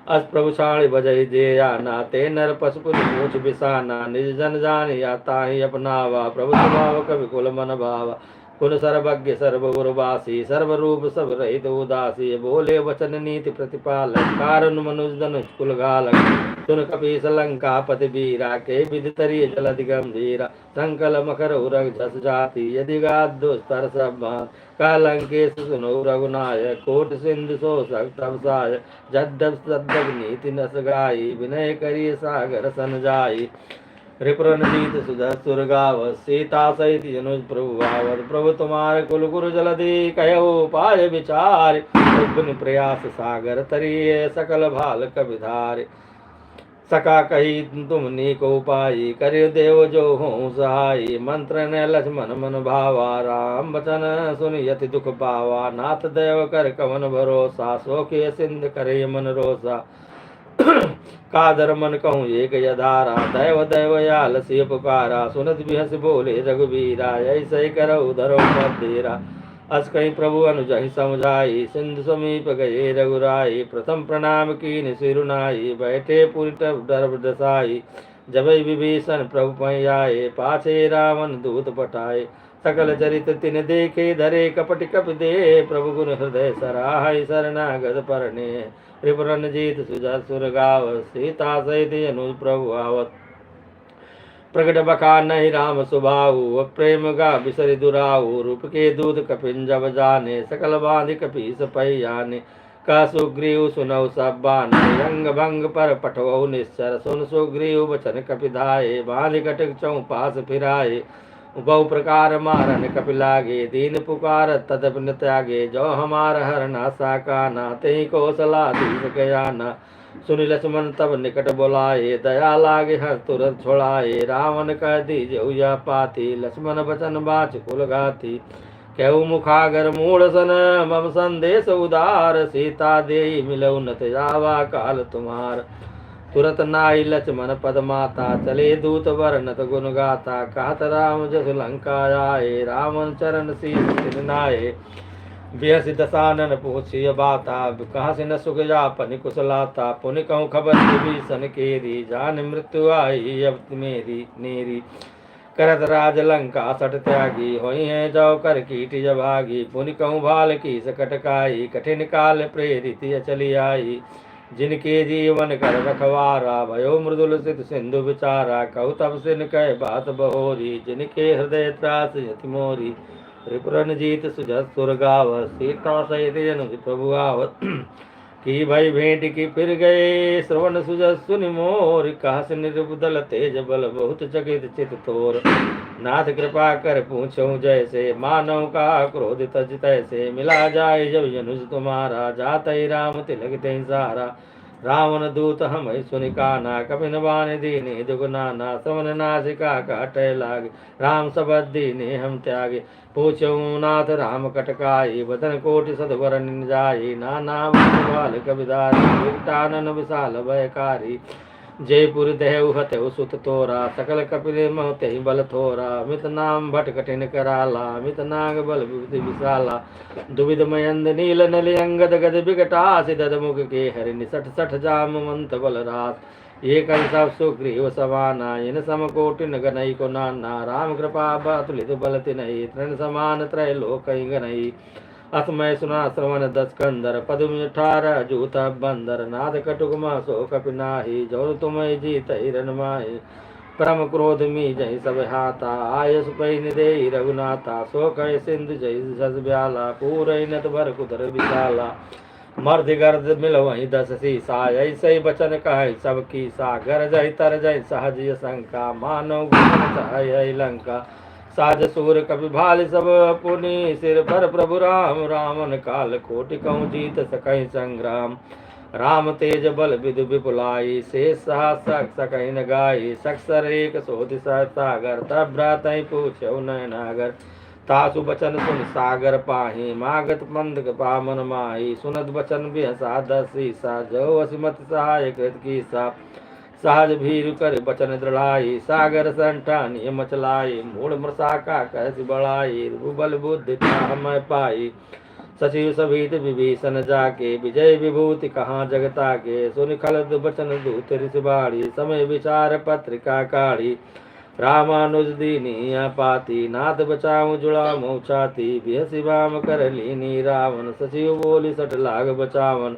अस प्रभु छाड़ बजई जे आना, ते नर पशुपुर पूछ बिसाना। निज जन जान या ताहि अपनावा, प्रभु स्वभाव कवि कुल मन भावा। कुल सर्वज्ञ सर्वगुरवासी, सर्वरूप सब रहित उदासी। बोले वचन नीति प्रतिपालक, कारण मनुज धनुष कुल घालक। सुन कपीस लंका पति बीरा, के विधि तरिय जलधि गंभीरा। संकल मकर उरग झस जाति, यदि गाद दुस्तर सब भात। कह लंकेश सुनो रघुनायक, कोट सिंधु शोषक तब साय। जद्दब सद्दब नीति नस गाई, विनय करिय सागर सन जाई। रिपुरन जीत सुधा सुर गावत, सीता सहित जनुज प्रभु आवत। प्रभु तुम्हारे कुल गुरु जलधि, कहो पाय विचार। उग्नि प्रयास सागर तरिय, सकल भाल कविधार। सका कही तुम नीक उपायी, करियो देव जो हो सहाई। मंत्र ने लक्ष्मण मन भावा, राम वचन सुन यति दुख पावा। नाथ देव कर कवन भरोसा, सो के सिंध करे मन रोसा। कादर मन कहूँ एक यधारा, दैव दैव याल से पुकारा। सुनत बिहस बोले रघुबीरा, ऐसे करो धरो मधेरा। अस कहीं प्रभु अनुजहि समझाई, सिंधु समीप गए रघुराई। प्रथम प्रणाम कीन सिरुनाई, बैठे पुरी डर दसाई। जब विभीषण प्रभु पै आए, पाछे रावण दूत पठाए। सकल चरित तिन देखे, धरे कपट कप दे। प्रभु गुण हृदय सराहाई, शरणागत परने। रिपुरन जीत सुजा सुर गावत, सीता सहित अनुज प्रभु आवत। प्रगट बका नहीं राम सुभाऊ, प्रेम गा बिसरि दुराऊ। रूप के दूत कपिन जब जाने, सकल बांधि कपीस पै आने। का सुग्रीव सुनौ सब बाने, रंग भंग पर पठवौ निश्चर। सुन सुग्रीव वचन कपिधाये, बांधि कटक चौपास फिराए। बहु प्रकार मारन कपि लागे, दीन पुकार तदप न त्यागे। जो हमार हर नासा काना, तेहि कौशलाधीश गयाना। सुनि लक्ष्मण तब निकट बोलाए, दया लागे हर तुरंत छोड़ाए। रावण कह दीजहु यह पाती, लक्ष्मण बचन बाच कुल गाती। कहु मुखागर मूढ़ सन, मम संदेश उदार। सीता देई मिलऊ न त्यावा काल तुम्हार। तुरत नाई लक्ष्मण पद माता, चले दूत वर्णत गुण गाता। कहत राम जस लंका आए, रावण चरण शीस तिन नाये। बिहसि दसानन पूछिय बाता, कहाँ से न सुख जापन कुशलाता। पुनि कहूँ खबर विभीषण केरी, जान मृत्यु आई अब मेरी नेरी। करत राज लंका सट त्यागी, होई है जाओ कर कीट जभागी। पुनि कहूँ भाल की सकटकाई, कठिन काल प्रेरित चली आई। जिनके जीवन कर रखवारा, भयो मृदुल सित सिंधु विचारा। कहु तब सिन कह बात बहोरी, जिनके हृदय त्रास यति मोरी। त्रिपुरन जीत सुजस सुर गावत, सीता सहित अनुज प्रभु आवत। की भई भेंट की फिर गए, श्रवण सुजस सुनि मोर। कहस निर्बदल तेज बल, बहुत चकित चित तोर। नाथ कृपा कर पूछो जैसे, मानव का क्रोध तज तैसे। मिला जाए जब जनुज तुम्हारा, जात ही राम तिलक ते सारा। रावण दूत हम सुनि काना, कपिन बान दीने दुगुनाना। श्रवण नासिका काटे लागे, राम सबद दीने हम त्यागे। पूछो नाथ राम कटकाई, बदन कोटि सदवर निन जाई। नाना बाल कबिदारी, विकटानन विशाल भयकारी। जयपुर देहु हतेउ सुत तोरा, सकल कपिल महते बल थोरा। मित नाम भट कठिन कराला, मित नाग बल विभूति विशाला। दुविध मयंद नील नल अंगद गद बिकटास, दद मुख के हरि निसठ सठ जाम मंत बल रास। ये कल सब सुग्रीव समाना, इन सम कोटिन गनई को नाना। राम कृपा बतुलित बल तिनहि, तृण समान त्रय लोक गनई। असमय सुना श्रवण दस कंदर, पदुम 18 जूत बंदर। नाद कटुक सो कपिनाही, जो तुम जीत हिरन माही। परम क्रोध मी जय सब हाथा, आयस पै निदे रघुनाथा। सो कह सिंधु जय जस ब्याला, पूर नत भर कुदर विशाला। मर्द गर्द मिल वही 10 सीसा, ऐसे बचन कह सब की सा। घर जय तर जय सहज शंका, मानव गुण चाहे लंका। साज सूर कपि भाल सब पुनि, सिर पर प्रभु राम। रामन काल कोटि कहूँ जीत सकहि संग्राम। राम तेज बल विदु विपुलाई, शेष साहस सकहि न गाई। सक्सर एक सोधि सागर, तब भ्रातहि पूछौ नयनागर। तासु बचन सुन सागर पाही, मागत मंद पामन माही। सुनत बचन बिहसा 10 सीसा, जो असिमत सहाय कृत कीसा। सहज भीरु कर बचन दृढ़ाई, सागर संठानी मचलाई। मूढ़ मृषा कैसी बढ़ाई, रुबल बुद्धि मैं पाई। सचिव सभीत विभीषण जाके, विजय विभूति कहाँ जगता के। सुन खलद बचन दूत ऋषि बाड़ी, समय विचार पत्रिका काढ़ी। रामानुज दीनी पाती, नाथ बचाऊं जुड़ा मोह छाती। बिहसि बाम कर लीनी रावण, सचिव बोली सठ लाग बचावन।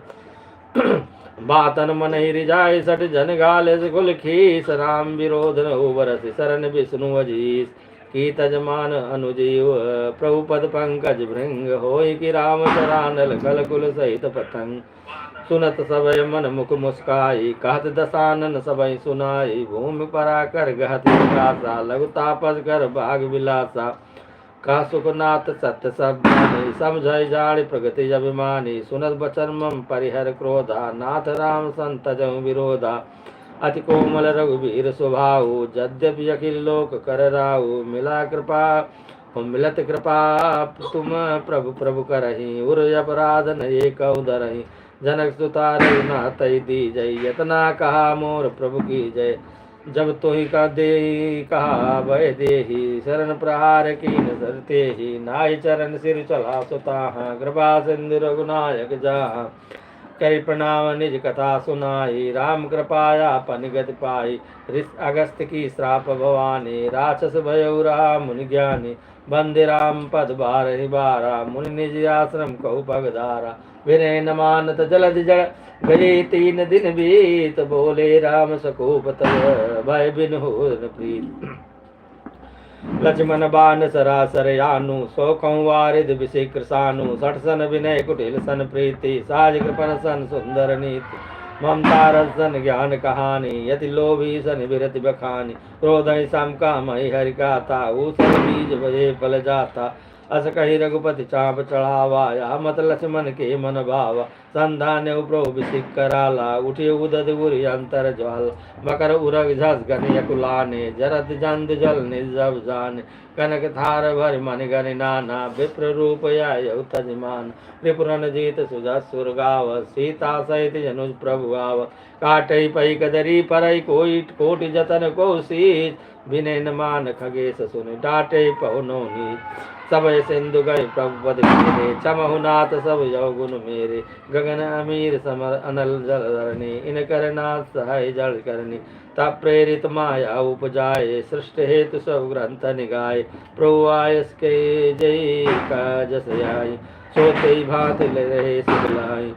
बातन मन ही रिजाय सठ जन गाल कुल खीस। राम विरोध न बरस शरण विष्णु अजीस। की तजमान अनुजीव, प्रभु पद पंकज भृंग। होय कि राम चरानल कल कुल सहित पतंग। सुनत सबय मन मुख मुस्काई, कहत दसानन सबय सुनाई। भूमि परा कर गहत विकासा, लघु तापस कर भाग विलासा। का सुखनाथ सत्य सब मानी, समझय जाड़ प्रगति अभिमानी। सुनत बचन मम परिहर क्रोधा, नाथ राम संत जम विरोधा। अति कोमल रघुवीर स्वभाव, यद्यपि अखिल लोक कर राहु। मिला कृपा मिलत कृपा तुम प्रभु प्रभु करही। उर अपराध न एक उदरही, जनक सुता रघुनाथ दी जय। यतना कहा मोर प्रभु की जय, जब तो ही का दे कहा भय देही। शरण प्रहार कीन सरते ही, नाय चरण सिर चला सुता। कृपा सिंधु रघुनायक जहाँ, कई प्रणाम निज कथा सुनाई। राम कृपाया पन गति पाई, ऋष अगस्त की श्राप भवानी। राक्षस भयउ राम मुनि ज्ञानी, बंदे राम पद बारहि बारा। मुनि निज आश्रम कहु पगधारा, विनय न मानत जलधि जड़। गए 3 दिन बीत, बोले राम सकोप तब। भय बिन हो न प्रीत, लक्ष्मण बान सरासर यानु। सो कहूँ वारिद विशिक्र सानु, सठ सन विनय कुटिल सन प्रीति। साज कृपन सन सुंदर नीति, ममता रस सन ज्ञान कहानी। यति लोभी सन विरति बखानी, क्रोधहि सम कामहि हरि गाथा। ऊषर बीज भजे फल जाता, अस कही रघुपति चाप चढ़ावा। या मत लक्ष्मण के मन भावा, संधान प्रभु बिसिक कराला उठे उदद उरी अंतर ज्वाल मकर उरग झस गन यकुलाने जरत जंद जल निजब जान कनक थार भर मन गन नाना विप्र रूप आय तजमान त्रिपुरन जीत सुजसुर गाव सीता सहित जनुज प्रभु आव काटई पई कदरी परई कोई कोटि जतन को सीत विनय न मान खगेश सुन डाटे पवनो नीत सब सिंधु गए प्रभु पद मेरे चमहु नाथ सब यौगुन मेरे गगन अमीर समर अनल जल धरणी इन करनाथ सहाय जल करनी तब प्रेरित माया उपजाए सृष्टि हेतु सब ग्रंथ निगाए प्रभु आयस के जय का जस आई सोते भांति ले रहे सिखलाई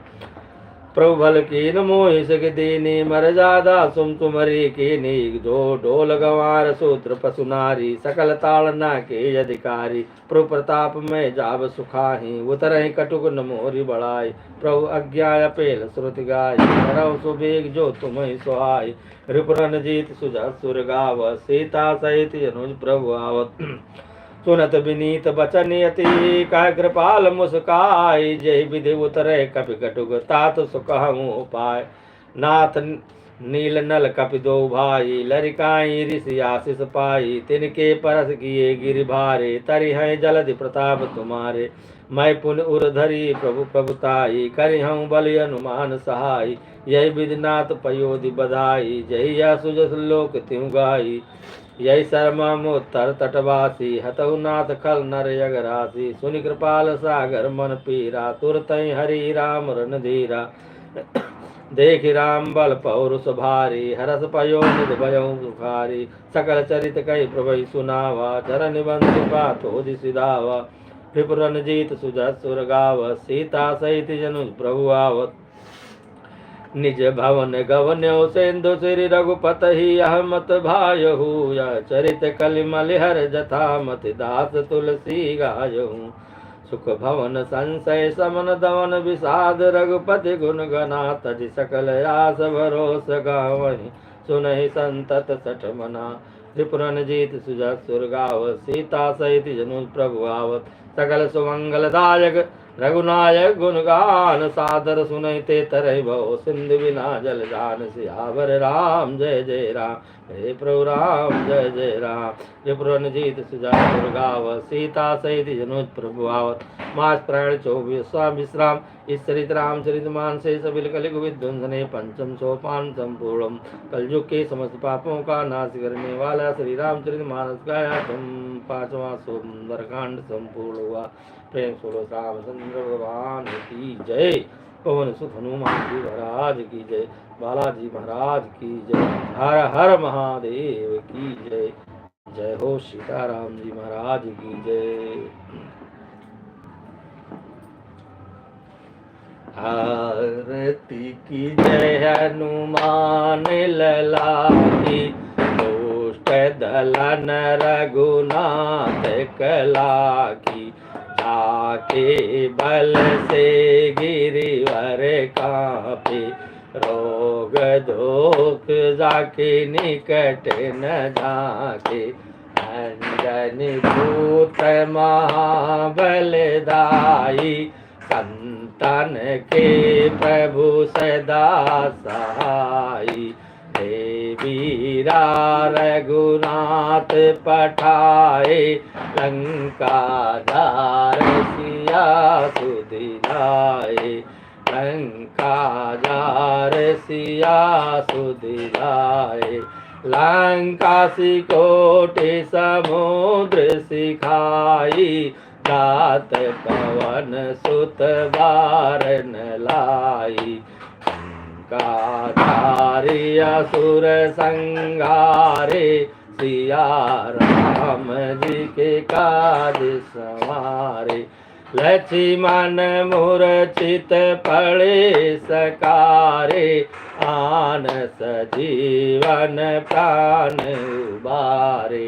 प्रभु भल कीन मोहि सग दीनी मर जादा सुम तुमरी कीनी जो ढोल गंवार सूत्र पशु नारी सकल ताड़ना के अधिकारी प्रभु प्रताप में जाब सुखाही उतरहि कटुक न मोरी बढ़ाई प्रभु अज्ञा अपेल श्रुति गाय करौ सुबेग जो तुम्हें सुहाई रिपुरन जीत सुजा सुर गाव सीता सहित अनुज प्रभु आवत सुनत विनीत बचन यति का कृपाल मुस्काई जय विधि उतरे कपि कटुक तात सुखहु उपाय नाथ नील नल कपि दो भाई लरिकाई ऋषि आशीष पाई तिनके परस किए गिरि भारे तरि हैं जलधि प्रताप तुम्हारे मैं पुन उर धरी प्रभु प्रभुताई करि हूँ बलि अनुमान सहाय यही विधिनाथ पयोधि बधाई जय सुजस लोक त्यों गाई यही शर्मा मोत्तर तटवासी हतहु नाथ खल नर यगरासी सुनि कृपाल सागर मन पीरा तुरत हरि राम रन धीरा देख राम बल पौरुष भारी हरस पयो निध भयो सुखारी सकल चरित कई प्रभु सुनावा चरण बंधु पातो सिधावा विपुरन जीत सुजत सुर गाव सीता सहित जनु प्रभु आवत निज भवन गवन्यो सेंधु श्री रघुपत ही अहमत भायहु यह चरित कलिमल हर जथा मत दास तुलसी गायहु सुख भवन संशय समन दवन विषाद रघुपति गुण गना तज सकल आस भरोस गावहि सुनहि संतत सठ मना त्रिपुरन जीत सुजत सुर गाव सीता सहित जनु प्रभु आवत सकल सुमंगलदायक रघुनायक गुणगान सादर सुनते तरह भव सिंधु बिना जल जान सियावर राम जय जय राम हे प्रभु राम जय जय राम जयपुरन जीत सुजापुर गाव सीता सहित जनुज प्रभु आवत मास प्राण 24 विश्राम इस चरित राम चरित मानसे सबिल कलिग विध्वंसने पंचम सोपान संपूर्णम कलयुग के समस्त पापों का नाश करने वाला श्री रामचरित मानस का पांचवा सुंदर कांड संपूर्ण हुआ। प्रेम सुरो रामचंद्र भगवान की जय। पवन सुत हनुमान जी महाराज की जय। बालाजी महाराज की जय। हर हर महादेव की जय। जय हो सीताराम जी महाराज की जय। आरती की जय हनुमान लला की दुष्ट दलन रघुनाथ कला की जाके बल से गिरिवर कांपे रोग दुख जाके निकट न जाके अंजनी भूत महाबलदाई संतन के प्रभु सदा सहाई वीरा रघुनाथ पठाए लंका धार सिया सुधिलाए लंका धार सिया सुधिलाए लंका सिकोटि समुद्र सिखाई दात पवन सुत बारन लाई काधारी असुर संगारे सिया राम जी के काज संवारे लक्ष्मण मूर्छित पड़े सकारे आन सजीवन प्राण उबारे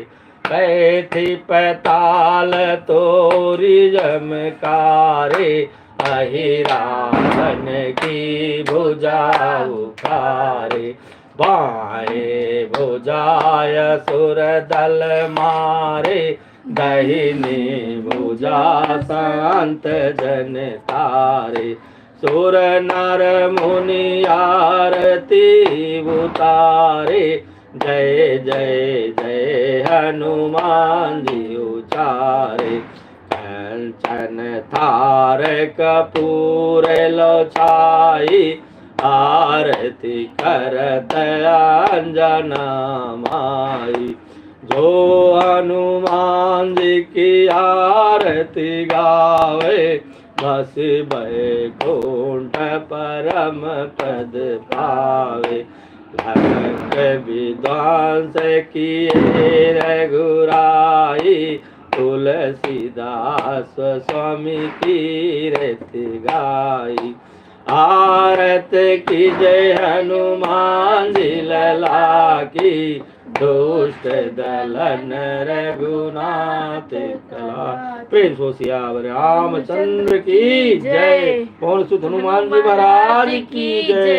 बैठी पताल तोरी जमकारे अहि रावण की भुजा उखारे बाएं भुजाय सुर दल मारे दाहिनी भुजा संत जन तारे सुर नर मुनि आरती उतारे जय जय जय हनुमान जी उचारे कंचन थार कपूर लो छाई आरती करत अंजना माई जो हनुमान जी की आरती गावे बस बैकुंठ परम पद पावे लंक विद्वांस किए रघुराई तुलसीदास स्वामी की रत गाई आरत की जय हनुमान जी लला की दुष्ट दलन रघुनाथ कला प्रेम सो सियावर रामचंद्र की जय। पवन सुत हनुमान जी महाराज की जय।